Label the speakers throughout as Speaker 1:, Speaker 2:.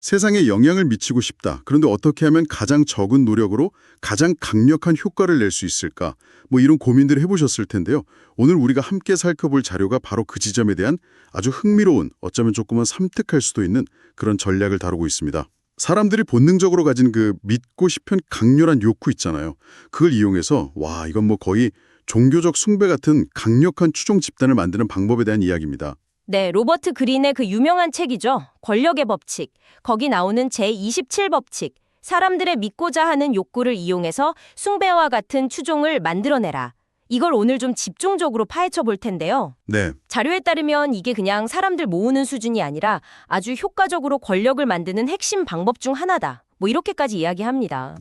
Speaker 1: 세상에 영향을 미치고 싶다. 그런데 어떻게 하면 가장 적은 노력으로 가장 강력한 효과를 낼 수 있을까? 뭐 이런 고민들을 해보셨을 텐데요. 오늘 우리가 함께 살펴볼 자료가 바로 그 지점에 대한 아주 흥미로운, 어쩌면 조금은 섬뜩할 수도 있는 그런 전략을 다루고 있습니다. 사람들이 본능적으로 가진 그 믿고 싶은 강렬한 욕구 있잖아요. 그걸 이용해서 이건 뭐 거의 종교적 숭배 같은 강력한 추종 집단을 만드는 방법에 대한 이야기입니다.
Speaker 2: 네, 로버트 그린의 그 유명한 책이죠. 권력의 법칙. 거기 나오는 제27법칙. 사람들의 믿고자 하는 욕구를 이용해서 숭배와 같은 추종을 만들어내라. 이걸 오늘 좀 집중적으로 파헤쳐 볼 텐데요.
Speaker 1: 네,
Speaker 2: 자료에 따르면 이게 그냥 사람들 모으는 수준이 아니라 아주 효과적으로 권력을 만드는 핵심 방법 중 하나다. 뭐 이렇게까지 이야기합니다.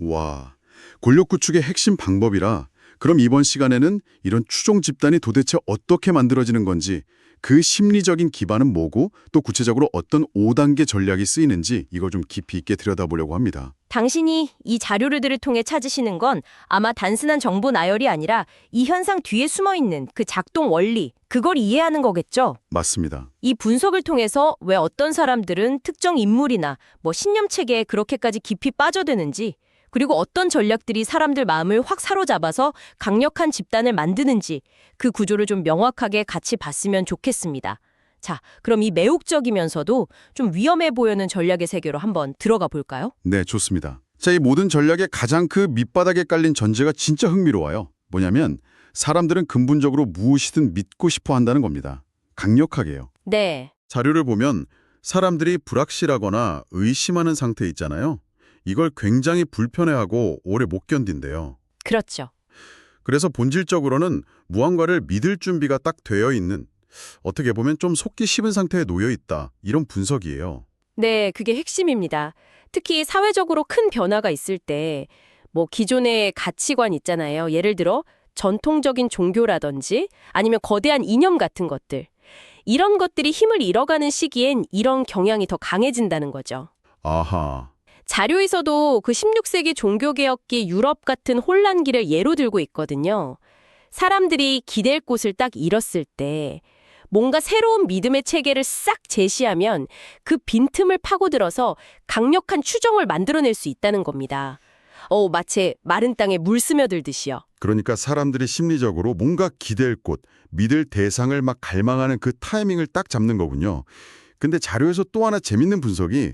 Speaker 1: 권력 구축의 핵심 방법이라 그럼 이번 시간에는 이런 추종 집단이 도대체 어떻게 만들어지는 건지 그 심리적인 기반은 뭐고 또 구체적으로 어떤 5단계 전략이 쓰이는지 이걸 좀 깊이 있게 들여다보려고 합니다.
Speaker 2: 당신이 이 자료들을 통해 찾으시는 건 아마 단순한 정보 나열이 아니라 이 현상 뒤에 숨어있는 그 작동 원리, 그걸 이해하는 거겠죠?
Speaker 1: 맞습니다.
Speaker 2: 이 분석을 통해서 왜 어떤 사람들은 특정 인물이나 뭐 신념체계에 그렇게까지 깊이 빠져드는지, 그리고 어떤 전략들이 사람들 마음을 확 사로잡아서 강력한 집단을 만드는지 그 구조를 좀 명확하게 같이 봤으면 좋겠습니다. 자, 그럼 이 매혹적이면서도 좀 위험해 보이는 전략의 세계로 한번 들어가 볼까요?
Speaker 1: 네, 좋습니다. 자, 이 모든 전략의 가장 그 밑바닥에 깔린 전제가 진짜 흥미로워요. 뭐냐면 사람들은 근본적으로 무엇이든 믿고 싶어 한다는 겁니다. 강력하게요.
Speaker 2: 네,
Speaker 1: 자료를 보면 사람들이 불확실하거나 의심하는 상태 있잖아요. 이걸 굉장히 불편해하고 오래 못 견딘대요.
Speaker 2: 그렇죠.
Speaker 1: 그래서 본질적으로는 무언가를 믿을 준비가 딱 되어 있는, 어떻게 보면 좀 속기 쉽은 상태에 놓여 있다, 이런 분석이에요.
Speaker 2: 네, 그게 핵심입니다. 특히 사회적으로 큰 변화가 있을 때, 뭐 기존의 가치관 있잖아요. 예를 들어 전통적인 종교라든지 아니면 거대한 이념 같은 것들. 이런 것들이 힘을 잃어가는 시기엔 이런 경향이 더 강해진다는 거죠.
Speaker 1: 아하,
Speaker 2: 자료에서도 그 16세기 종교개혁기 유럽 같은 혼란기를 예로 들고 있거든요. 사람들이 기댈 곳을 딱 잃었을 때 뭔가 새로운 믿음의 체계를 싹 제시하면 그 빈틈을 파고들어서 강력한 추종을 만들어낼 수 있다는 겁니다. 마치 마른 땅에 물 스며들듯이요.
Speaker 1: 그러니까 사람들이 심리적으로 뭔가 기댈 곳, 믿을 대상을 막 갈망하는 그 타이밍을 딱 잡는 거군요. 근데 자료에서 또 하나 재밌는 분석이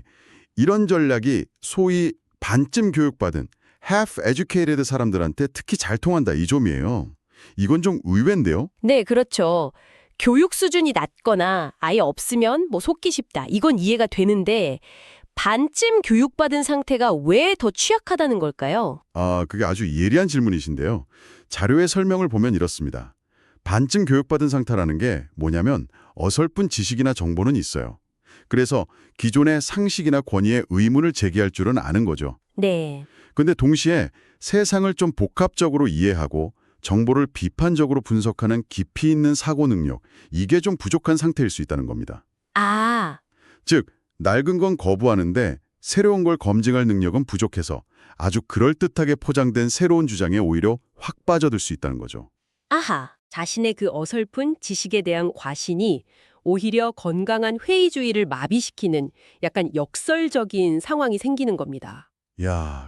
Speaker 1: 이런 전략이 소위 반쯤 교육받은 half educated 사람들한테 특히 잘 통한다, 이 점이에요. 이건 좀 의외인데요?
Speaker 2: 네, 그렇죠. 교육 수준이 낮거나 아예 없으면 뭐 속기 쉽다. 이건 이해가 되는데 반쯤 교육받은 상태가 왜 더 취약하다는 걸까요?
Speaker 1: 그게 아주 예리한 질문이신데요. 자료의 설명을 보면 이렇습니다. 반쯤 교육받은 상태라는 게 뭐냐면 어설픈 지식이나 정보는 있어요. 그래서 기존의 상식이나 권위에 의문을 제기할 줄은 아는 거죠.
Speaker 2: 네.
Speaker 1: 근데 동시에 세상을 좀 복합적으로 이해하고 정보를 비판적으로 분석하는 깊이 있는 사고 능력, 이게 좀 부족한 상태일 수 있다는 겁니다.
Speaker 2: 아,
Speaker 1: 즉, 낡은 건 거부하는데 새로운 걸 검증할 능력은 부족해서 아주 그럴듯하게 포장된 새로운 주장에 오히려 확 빠져들 수 있다는 거죠.
Speaker 2: 아하. 자신의 그 어설픈 지식에 대한 과신이 오히려 건강한 회의주의를 마비시키는 약간 역설적인 상황이 생기는 겁니다.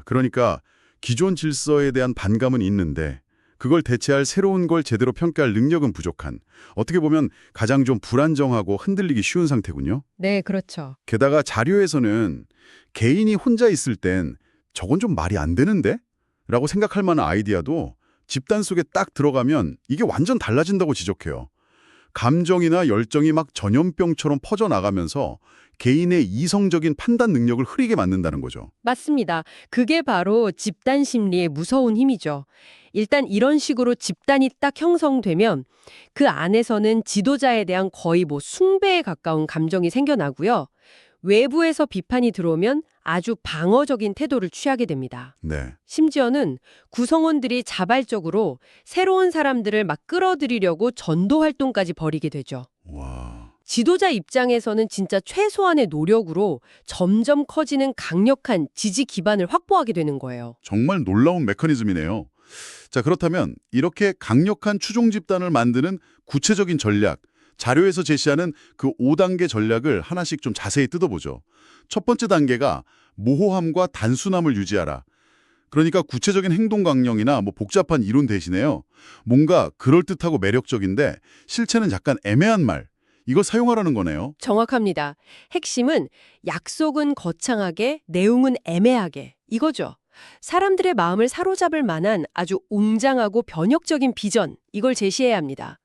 Speaker 1: 그러니까 기존 질서에 대한 반감은 있는데 그걸 대체할 새로운 걸 제대로 평가할 능력은 부족한, 어떻게 보면 가장 좀 불안정하고 흔들리기 쉬운 상태군요.
Speaker 2: 네, 그렇죠.
Speaker 1: 게다가 자료에서는 개인이 혼자 있을 땐 저건 좀 말이 안 되는데? 라고 생각할 만한 아이디어도 집단 속에 딱 들어가면 이게 완전 달라진다고 지적해요. 감정이나 열정이 막 전염병처럼 퍼져나가면서 개인의 이성적인 판단 능력을 흐리게 만든다는 거죠.
Speaker 2: 맞습니다. 그게 바로 집단 심리의 무서운 힘이죠. 일단 이런 식으로 집단이 딱 형성되면 그 안에서는 지도자에 대한 거의 뭐 숭배에 가까운 감정이 생겨나고요. 외부에서 비판이 들어오면 아주 방어적인 태도를 취하게 됩니다.
Speaker 1: 네.
Speaker 2: 심지어는 구성원들이 자발적으로 새로운 사람들을 막 끌어들이려고 전도 활동까지 벌이게 되죠.
Speaker 1: 와,
Speaker 2: 지도자 입장에서는 진짜 최소한의 노력으로 점점 커지는 강력한 지지 기반을 확보하게 되는 거예요.
Speaker 1: 정말 놀라운 메커니즘이네요. 자, 그렇다면 이렇게 강력한 추종 집단을 만드는 구체적인 전략, 자료에서 제시하는 그 5단계 전략을 하나씩 좀 자세히 뜯어보죠. 첫 번째 단계가 모호함과 단순함을 유지하라. 그러니까 구체적인 행동 강령이나 복잡한 이론 대신에요. 뭔가 그럴듯하고 매력적인데 실체는 약간 애매한 말. 이거 사용하라는 거네요.
Speaker 2: 정확합니다. 핵심은 약속은 거창하게, 내용은 애매하게 이거죠. 사람들의 마음을 사로잡을 만한 아주 웅장하고 변혁적인 비전, 이걸 제시해야 합니다.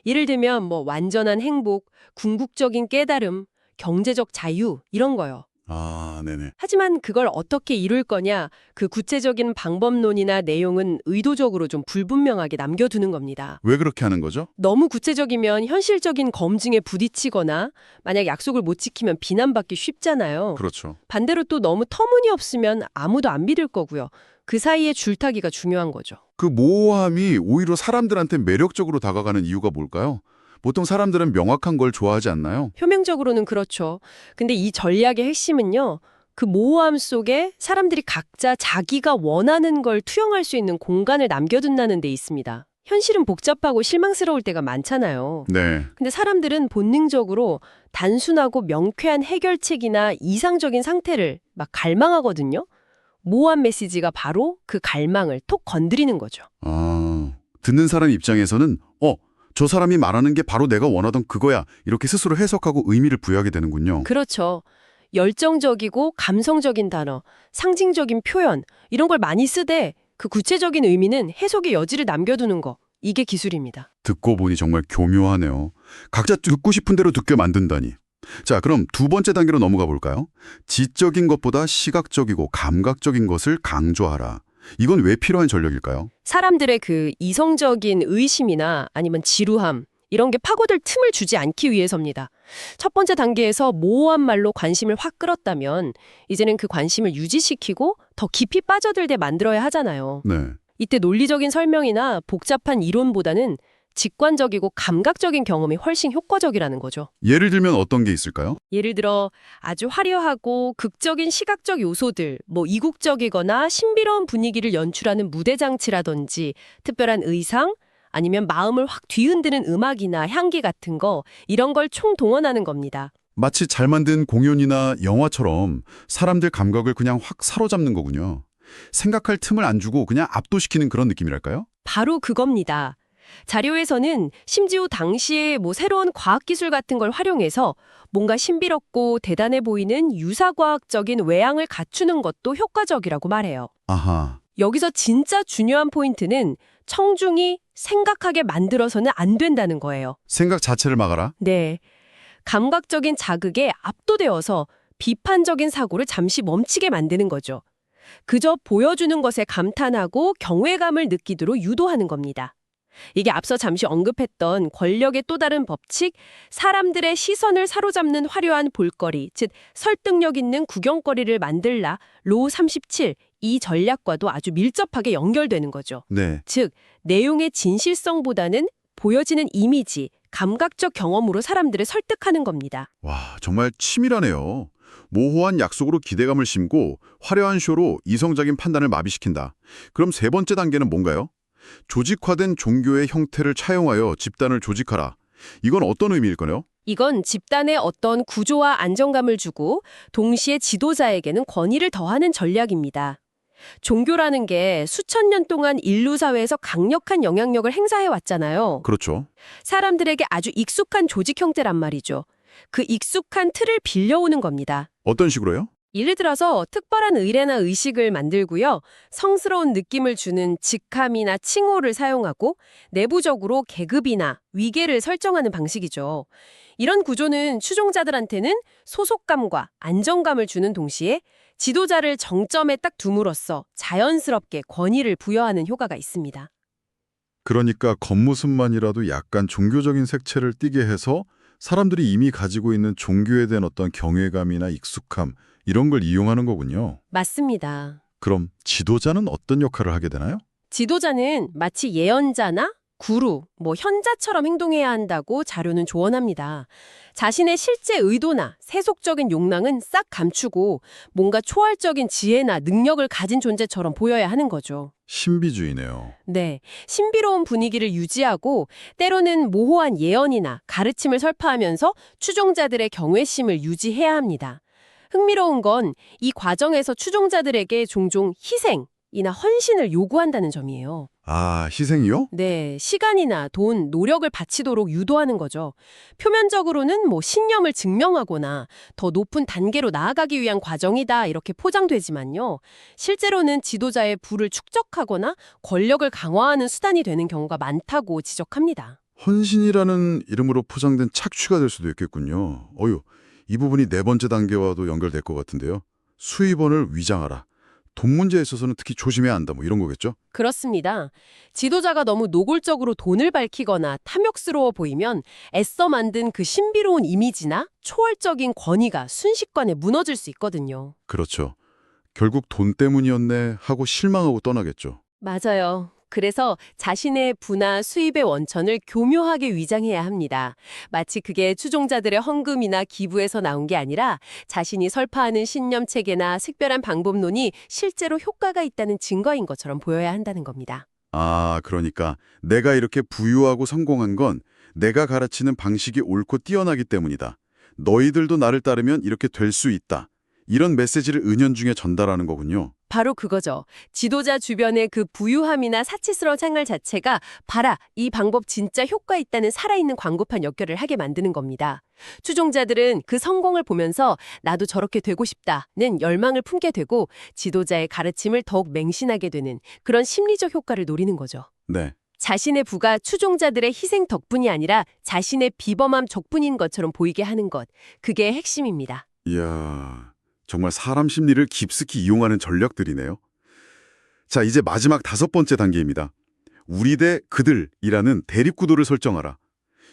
Speaker 2: 예를 들면 완전한 행복, 궁극적인 깨달음, 경제적 자유 이런 거요.
Speaker 1: 아, 네네.
Speaker 2: 하지만 그걸 어떻게 이룰 거냐, 그 구체적인 방법론이나 내용은 의도적으로 좀 불분명하게 남겨두는 겁니다.
Speaker 1: 왜 그렇게 하는 거죠?
Speaker 2: 너무 구체적이면 현실적인 검증에 부딪히거나 만약 약속을 못 지키면 비난받기 쉽잖아요.
Speaker 1: 그렇죠.
Speaker 2: 반대로 또 너무 터무니없으면 아무도 안 믿을 거고요. 그 사이에 줄타기가 중요한 거죠.
Speaker 1: 그 모호함이 오히려 사람들한테 매력적으로 다가가는 이유가 뭘까요? 보통 사람들은 명확한 걸 좋아하지 않나요?
Speaker 2: 표면적으로는 그렇죠. 근데 이 전략의 핵심은요. 그 모호함 속에 사람들이 각자 자기가 원하는 걸 투영할 수 있는 공간을 남겨둔다는 데 있습니다. 현실은 복잡하고 실망스러울 때가 많잖아요.
Speaker 1: 네.
Speaker 2: 근데 사람들은 본능적으로 단순하고 명쾌한 해결책이나 이상적인 상태를 막 갈망하거든요. 모호한 메시지가 바로 그 갈망을 톡 건드리는 거죠.
Speaker 1: 아, 듣는 사람 입장에서는 저 사람이 말하는 게 바로 내가 원하던 그거야. 이렇게 스스로 해석하고 의미를 부여하게 되는군요.
Speaker 2: 그렇죠. 열정적이고 감성적인 단어, 상징적인 표현 이런 걸 많이 쓰되 그 구체적인 의미는 해석의 여지를 남겨두는 거. 이게 기술입니다.
Speaker 1: 듣고 보니 정말 교묘하네요. 각자 듣고 싶은 대로 듣게 만든다니. 자, 그럼 두 번째 단계로 넘어가 볼까요? 지적인 것보다 시각적이고 감각적인 것을 강조하라. 이건 왜 필요한 전략일까요?
Speaker 2: 사람들의 그 이성적인 의심이나 아니면 지루함 이런 게 파고들 틈을 주지 않기 위해서입니다. 첫 번째 단계에서 모호한 말로 관심을 확 끌었다면 이제는 그 관심을 유지시키고 더 깊이 빠져들게 만들어야 하잖아요.
Speaker 1: 네.
Speaker 2: 이때 논리적인 설명이나 복잡한 이론보다는 직관적이고 감각적인 경험이 훨씬 효과적이라는 거죠.
Speaker 1: 예를 들면 어떤 게 있을까요?
Speaker 2: 예를 들어 아주 화려하고 극적인 시각적 요소들, 이국적이거나 신비로운 분위기를 연출하는 무대 장치라든지 특별한 의상, 아니면 마음을 확 뒤흔드는 음악이나 향기 같은 거 이런 걸 총동원하는 겁니다.
Speaker 1: 마치 잘 만든 공연이나 영화처럼 사람들 감각을 그냥 확 사로잡는 거군요. 생각할 틈을 안 주고 그냥 압도시키는 그런 느낌이랄까요?
Speaker 2: 바로 그겁니다. 자료에서는 심지어 당시에 새로운 과학기술 같은 걸 활용해서 뭔가 신비롭고 대단해 보이는 유사과학적인 외양을 갖추는 것도 효과적이라고 말해요.
Speaker 1: 아하.
Speaker 2: 여기서 진짜 중요한 포인트는 청중이 생각하게 만들어서는 안 된다는 거예요.
Speaker 1: 생각 자체를 막아라?
Speaker 2: 네. 감각적인 자극에 압도되어서 비판적인 사고를 잠시 멈추게 만드는 거죠. 그저 보여주는 것에 감탄하고 경외감을 느끼도록 유도하는 겁니다. 이게 앞서 잠시 언급했던 권력의 또 다른 법칙, 사람들의 시선을 사로잡는 화려한 볼거리, 즉 설득력 있는 구경거리를 만들라, 로 37, 이 전략과도 아주 밀접하게 연결되는 거죠.
Speaker 1: 네.
Speaker 2: 즉, 내용의 진실성보다는 보여지는 이미지, 감각적 경험으로 사람들을 설득하는 겁니다.
Speaker 1: 와, 정말 치밀하네요. 모호한 약속으로 기대감을 심고 화려한 쇼로 이성적인 판단을 마비시킨다. 그럼 세 번째 단계는 뭔가요? 조직화된 종교의 형태를 차용하여 집단을 조직하라. 이건 어떤 의미일까요?
Speaker 2: 이건 집단에 어떤 구조와 안정감을 주고 동시에 지도자에게는 권위를 더하는 전략입니다. 종교라는 게 수천 년 동안 인류 사회에서 강력한 영향력을 행사해 왔잖아요.
Speaker 1: 그렇죠.
Speaker 2: 사람들에게 아주 익숙한 조직 형태란 말이죠. 그 익숙한 틀을 빌려오는 겁니다.
Speaker 1: 어떤 식으로요?
Speaker 2: 예를 들어서 특별한 의례나 의식을 만들고요. 성스러운 느낌을 주는 직함이나 칭호를 사용하고 내부적으로 계급이나 위계를 설정하는 방식이죠. 이런 구조는 추종자들한테는 소속감과 안정감을 주는 동시에 지도자를 정점에 딱 둠으로써 자연스럽게 권위를 부여하는 효과가 있습니다.
Speaker 1: 그러니까 겉모습만이라도 약간 종교적인 색채를 띠게 해서 사람들이 이미 가지고 있는 종교에 대한 어떤 경외감이나 익숙함 이런 걸 이용하는 거군요.
Speaker 2: 맞습니다.
Speaker 1: 그럼 지도자는 어떤 역할을 하게 되나요?
Speaker 2: 지도자는 마치 예언자나
Speaker 3: 구루, 현자처럼 행동해야 한다고 자료는 조언합니다. 자신의 실제 의도나 세속적인 욕망은 싹 감추고 뭔가 초월적인 지혜나 능력을 가진 존재처럼 보여야 하는 거죠.
Speaker 1: 신비주의네요.
Speaker 3: 네, 신비로운 분위기를 유지하고 때로는 모호한 예언이나 가르침을 설파하면서 추종자들의 경외심을 유지해야 합니다. 흥미로운 건 이 과정에서 추종자들에게 종종 희생이나 헌신을 요구한다는 점이에요.
Speaker 1: 아, 희생이요?
Speaker 3: 네, 시간이나 돈, 노력을 바치도록 유도하는 거죠. 표면적으로는 신념을 증명하거나 더 높은 단계로 나아가기 위한 과정이다 이렇게 포장되지만요. 실제로는 지도자의 부를 축적하거나 권력을 강화하는 수단이 되는 경우가 많다고 지적합니다.
Speaker 1: 헌신이라는 이름으로 포장된 착취가 될 수도 있겠군요. 이 부분이 네 번째 단계와도 연결될 것 같은데요. 수입원을 위장하라. 돈 문제에 있어서는 특히 조심해야 한다. 이런 거겠죠?
Speaker 3: 그렇습니다. 지도자가 너무 노골적으로 돈을 밝히거나 탐욕스러워 보이면 애써 만든 그 신비로운 이미지나 초월적인 권위가 순식간에 무너질 수 있거든요.
Speaker 1: 그렇죠. 결국 돈 때문이었네 하고 실망하고 떠나겠죠.
Speaker 3: 맞아요. 그래서 자신의 부나 수입의 원천을 교묘하게 위장해야 합니다. 마치 그게 추종자들의 헌금이나 기부에서 나온 게 아니라 자신이 설파하는 신념체계나 특별한 방법론이 실제로 효과가 있다는 증거인 것처럼 보여야 한다는 겁니다.
Speaker 1: 아, 그러니까 내가 이렇게 부유하고 성공한 건 내가 가르치는 방식이 옳고 뛰어나기 때문이다. 너희들도 나를 따르면 이렇게 될 수 있다. 이런 메시지를 은연중에 전달하는 거군요.
Speaker 3: 바로 그거죠. 지도자 주변의 그 부유함이나 사치스러운 생활 자체가 봐라, 이 방법 진짜 효과 있다는 살아있는 광고판 역할을 하게 만드는 겁니다. 추종자들은 그 성공을 보면서 나도 저렇게 되고 싶다는 열망을 품게 되고 지도자의 가르침을 더욱 맹신하게 되는 그런 심리적 효과를 노리는 거죠.
Speaker 1: 네.
Speaker 3: 자신의 부가 추종자들의 희생 덕분이 아니라 자신의 비범함 덕분인 것처럼 보이게 하는 것. 그게 핵심입니다.
Speaker 1: 이야, 정말 사람 심리를 깊숙이 이용하는 전략들이네요. 자, 이제 마지막 5번째 단계입니다. 우리 대 그들이라는 대립구도를 설정하라.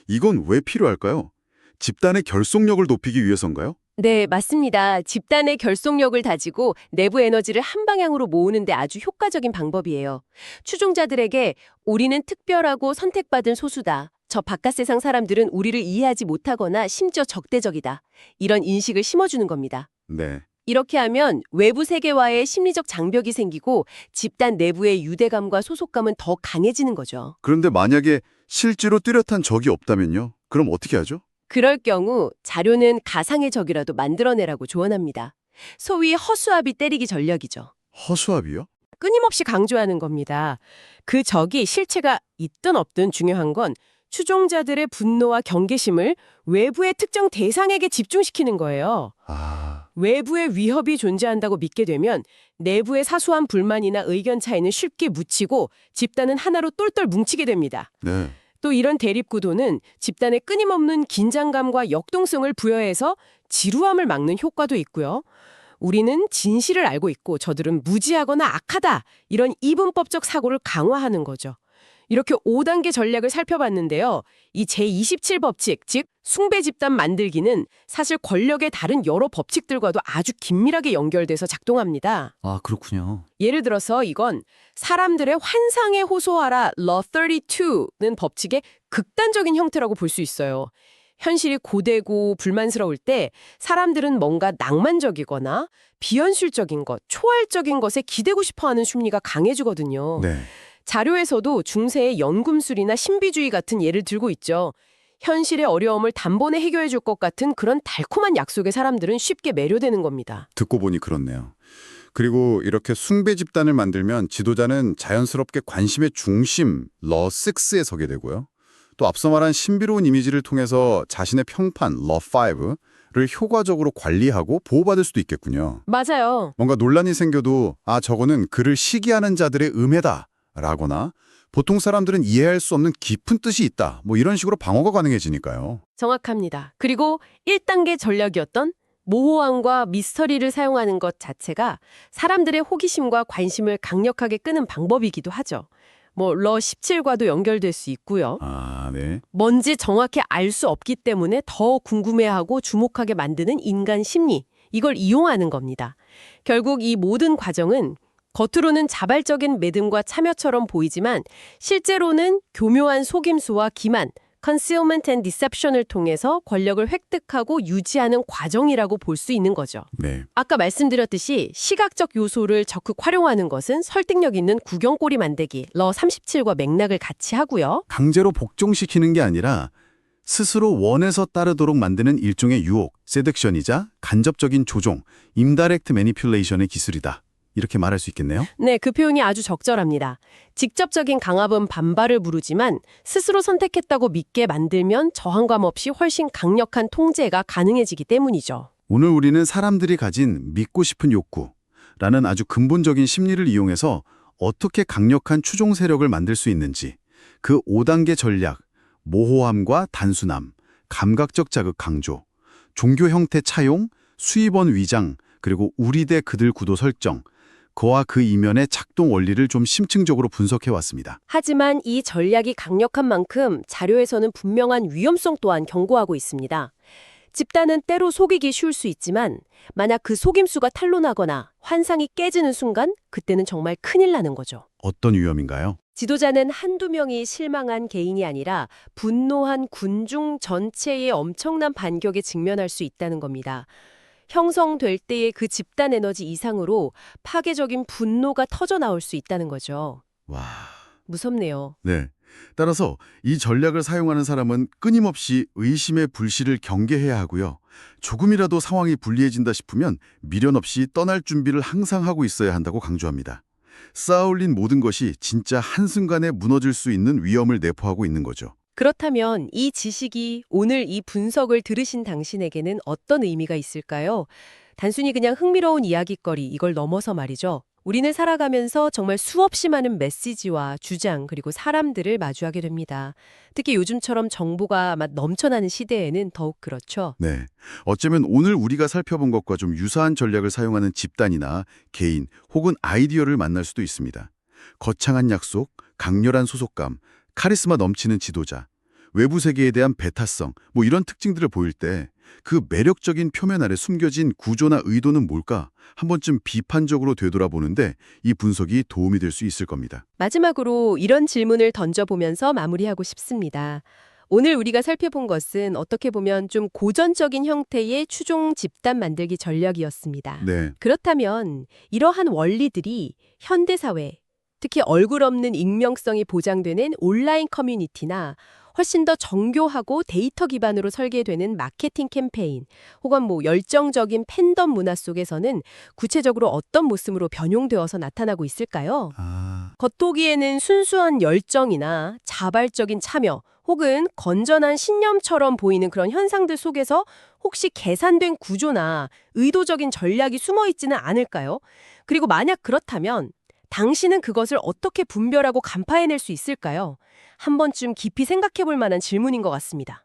Speaker 1: 이건 왜 필요할까요? 집단의 결속력을 높이기 위해서인가요?
Speaker 3: 네, 맞습니다. 집단의 결속력을 다지고 내부 에너지를 한 방향으로 모으는 데 아주 효과적인 방법이에요. 추종자들에게 우리는 특별하고 선택받은 소수다. 저 바깥 세상 사람들은 우리를 이해하지 못하거나 심지어 적대적이다. 이런 인식을 심어주는 겁니다.
Speaker 1: 네.
Speaker 3: 이렇게 하면 외부 세계와의 심리적 장벽이 생기고 집단 내부의 유대감과 소속감은 더 강해지는 거죠.
Speaker 1: 그런데 만약에 실제로 뚜렷한 적이 없다면요? 그럼 어떻게 하죠?
Speaker 3: 그럴 경우 자료는 가상의 적이라도 만들어내라고 조언합니다. 소위 허수아비 때리기 전략이죠.
Speaker 1: 허수아비요?
Speaker 3: 끊임없이 강조하는 겁니다. 그 적이 실체가 있든 없든 중요한 건 추종자들의 분노와 경계심을 외부의 특정 대상에게 집중시키는 거예요.
Speaker 1: 아,
Speaker 3: 외부의 위협이 존재한다고 믿게 되면 내부의 사소한 불만이나 의견 차이는 쉽게 묻히고 집단은 하나로 똘똘 뭉치게 됩니다.
Speaker 1: 네.
Speaker 3: 또 이런 대립구도는 집단에 끊임없는 긴장감과 역동성을 부여해서 지루함을 막는 효과도 있고요. 우리는 진실을 알고 있고 저들은 무지하거나 악하다. 이런 이분법적 사고를 강화하는 거죠. 이렇게 5단계 전략을 살펴봤는데요. 이 제27법칙, 즉 숭배 집단 만들기는 사실 권력의 다른 여러 법칙들과도 아주 긴밀하게 연결돼서 작동합니다.
Speaker 4: 아, 그렇군요.
Speaker 3: 예를 들어서 이건 사람들의 환상에 호소하라 Law 32는 법칙의 극단적인 형태라고 볼 수 있어요. 현실이 고되고 불만스러울 때 사람들은 뭔가 낭만적이거나 비현실적인 것, 초월적인 것에 기대고 싶어하는 심리가 강해지거든요.
Speaker 1: 네.
Speaker 3: 자료에서도 중세의 연금술이나 신비주의 같은 예를 들고 있죠. 현실의 어려움을 단번에 해결해 줄 것 같은 그런 달콤한 약속에 사람들은 쉽게 매료되는 겁니다.
Speaker 5: 듣고 보니 그렇네요. 그리고 이렇게 숭배 집단을 만들면 지도자는 자연스럽게 관심의 중심, 러 6에 서게 되고요. 또 앞서 말한 신비로운 이미지를 통해서 자신의 평판, 러 5를 효과적으로 관리하고 보호받을 수도 있겠군요.
Speaker 3: 맞아요.
Speaker 5: 뭔가 논란이 생겨도 저거는 그를 시기하는 자들의 음해다 라거나 보통 사람들은 이해할 수 없는 깊은 뜻이 있다. 이런 식으로 방어가 가능해지니까요.
Speaker 3: 정확합니다. 그리고 1단계 전략이었던 모호함과 미스터리를 사용하는 것 자체가 사람들의 호기심과 관심을 강력하게 끄는 방법이기도 하죠. 러 17과도 연결될 수 있고요.
Speaker 5: 아, 네.
Speaker 3: 뭔지 정확히 알 수 없기 때문에 더 궁금해하고 주목하게 만드는 인간 심리, 이걸 이용하는 겁니다. 결국 이 모든 과정은 겉으로는 자발적인 매듭과 참여처럼 보이지만 실제로는 교묘한 속임수와 기만, concealment and deception을 통해서 권력을 획득하고 유지하는 과정이라고 볼 수 있는 거죠.
Speaker 1: 네.
Speaker 3: 아까 말씀드렸듯이 시각적 요소를 적극 활용하는 것은 설득력 있는 구경꼬리 만들기, 러 37과 맥락을 같이 하고요.
Speaker 1: 강제로 복종시키는 게 아니라 스스로 원해서 따르도록 만드는 일종의 유혹, 세덕션이자 간접적인 조종, 인다이렉트 매니퓰레이션의 기술이다. 이렇게 말할 수 있겠네요.
Speaker 3: 네, 그 표현이 아주 적절합니다. 직접적인 강압은 반발을 부르지만 스스로 선택했다고 믿게 만들면 저항감 없이 훨씬 강력한 통제가 가능해지기 때문이죠.
Speaker 1: 오늘 우리는 사람들이 가진 믿고 싶은 욕구라는 아주 근본적인 심리를 이용해서 어떻게 강력한 추종 세력을 만들 수 있는지, 그 5단계 전략, 모호함과 단순함, 감각적 자극 강조, 종교 형태 차용, 수입원 위장, 그리고 우리 대 그들 구도 설정, 그와 그 이면의 작동 원리를 좀 심층적으로 분석해 왔습니다.
Speaker 3: 하지만 이 전략이 강력한 만큼 자료에서는 분명한 위험성 또한 경고하고 있습니다. 집단은 때로 속이기 쉬울 수 있지만 만약 그 속임수가 탄로나거나 환상이 깨지는 순간 그때는 정말 큰일 나는 거죠.
Speaker 1: 어떤 위험인가요?
Speaker 3: 지도자는 한두 명이 실망한 개인이 아니라 분노한 군중 전체의 엄청난 반격에 직면할 수 있다는 겁니다. 형성될 때의 그 집단 에너지 이상으로 파괴적인 분노가 터져 나올 수 있다는 거죠.
Speaker 1: 와...
Speaker 3: 무섭네요.
Speaker 1: 네. 따라서 이 전략을 사용하는 사람은 끊임없이 의심의 불씨를 경계해야 하고요. 조금이라도 상황이 불리해진다 싶으면 미련 없이 떠날 준비를 항상 하고 있어야 한다고 강조합니다. 쌓아올린 모든 것이 진짜 한순간에 무너질 수 있는 위험을 내포하고 있는 거죠.
Speaker 3: 그렇다면 이 지식이 오늘 이 분석을 들으신 당신에게는 어떤 의미가 있을까요? 단순히 그냥 흥미로운 이야깃거리, 이걸 넘어서 말이죠. 우리는 살아가면서 정말 수없이 많은 메시지와 주장 그리고 사람들을 마주하게 됩니다. 특히 요즘처럼 정보가 막 넘쳐나는 시대에는 더욱 그렇죠.
Speaker 1: 네. 어쩌면 오늘 우리가 살펴본 것과 좀 유사한 전략을 사용하는 집단이나 개인 혹은 아이디어를 만날 수도 있습니다. 거창한 약속, 강렬한 소속감, 카리스마 넘치는 지도자, 외부 세계에 대한 배타성, 이런 특징들을 보일 때 그 매력적인 표면 아래 숨겨진 구조나 의도는 뭘까? 한 번쯤 비판적으로 되돌아보는데 이 분석이 도움이 될 수 있을 겁니다.
Speaker 3: 마지막으로 이런 질문을 던져보면서 마무리하고 싶습니다. 오늘 우리가 살펴본 것은 어떻게 보면 좀 고전적인 형태의 추종 집단 만들기 전략이었습니다.
Speaker 1: 네.
Speaker 3: 그렇다면 이러한 원리들이 현대사회, 특히 얼굴 없는 익명성이 보장되는 온라인 커뮤니티나 훨씬 더 정교하고 데이터 기반으로 설계되는 마케팅 캠페인 혹은 열정적인 팬덤 문화 속에서는 구체적으로 어떤 모습으로 변용되어서 나타나고 있을까요? 겉보기에는 순수한 열정이나 자발적인 참여 혹은 건전한 신념처럼 보이는 그런 현상들 속에서 혹시 계산된 구조나 의도적인 전략이 숨어 있지는 않을까요? 그리고 만약 그렇다면 당신은 그것을 어떻게 분별하고 간파해낼 수 있을까요? 한 번쯤 깊이 생각해 볼 만한 질문인 것 같습니다.